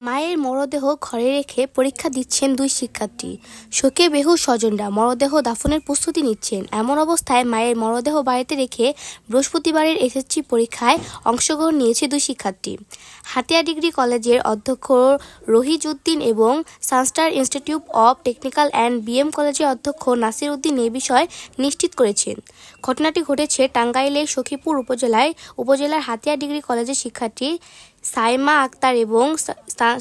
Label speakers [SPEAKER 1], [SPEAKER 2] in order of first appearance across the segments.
[SPEAKER 1] মায়ের মরদেহ ঘরে রেখে পরীক্ষা দিচ্ছেন দুই শিক্ষার্থী। শোকে বেহুঁশ স্বজনরা, মরদেহ দাফনের প্রস্তুতি নিচ্ছেন। এমন অবস্থায় মায়ের মরদেহ বাড়িতে রেখে বৃহস্পতিবারের এসএসসি পরীক্ষায় অংশগ্রহণ নিয়েছে দুই শিক্ষার্থী। হাতিয়া ডিগ্রি কলেজের অধ্যক্ষ রহিজউদ্দিন এবং Sunstar institute of technical and BM কলেজের অধ্যক্ষ নাসির উদ্দিন এ বিষয় নিশ্চিত করেছেন। ঘটনাটি ঘটেছে টাঙ্গাইলের সখীপুর উপজেলার হাতিয়া ডিগ্রি কলেজের শিক্ষার্থী সাইমা আক্তার এবং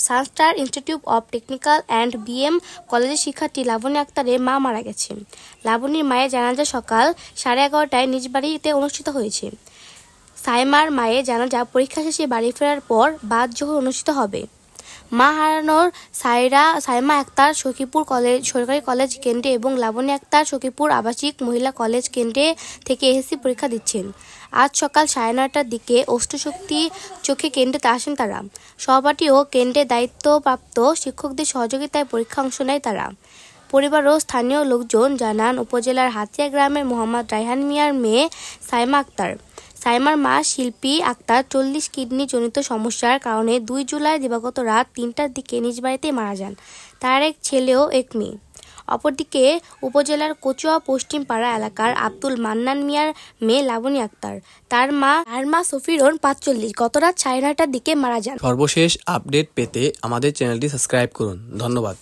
[SPEAKER 1] Sunstar institute of technical and BM কলেজের শিক্ষার্থী লাবণী আক্তারের মা মারা গেছেন। লাবণীর মায়ের জানাজা সকাল 11:30টায় নিজ বাড়িতে অনুষ্ঠিত হয়েছে। সাইমার মায়ের জানাজা পরীক্ষা শেষে বাড়ি ফেরার পর বাদ জোহর অনুষ্ঠিত হবে। মা হারানোর সাইমা আক্তার সখীপুর সরকারি কলেজ কেন্দ্রে এবং লাবণী আক্তার সখীপুর আবাসিক মহিলা কলেজ কেন্দ্রে থেকে এসএসসি পরীক্ষা দিচ্ছেন। আজ সকাল 9:30টার দিকে অষ্টশক্তি চোখে কেন্দ্রে আসেন তারা। সহপাঠী ও কেন্দ্রের দায়িত্বপ্রাপ্ত শিক্ষকদের সহযোগিতায় পরীক্ষা অংশ নেয় তারা। পরিবার ও স্থানীয় লোকজন জানান, উপজেলার হাতিয়া গ্রামের মোহাম্মদ রায়হান মিয়ার মেয়ে সাইমা আক্তার। সাইমার মা শিল্পী আক্তার 40 কিডনি জনিত সমস্যার কারণে 2 জুলাই দিবাগত রাত 3টার দিকে নিজ বাড়িতে মারা যান। তার এক ছেলে ও এক মেয়ে। অপরদিকে উপজেলার কচুয়া পশ্চিম পাড়া এলাকার আব্দুল মান্নান মিয়ার মেয়ে লাবণী আক্তার, তার মা সফিরন 45 গত রাত 9:30টার দিকে মারা যান।
[SPEAKER 2] সর্বশেষ আপডেট পেতে আমাদের চ্যানেলটি সাবস্ক্রাইব করুন। ধন্যবাদ।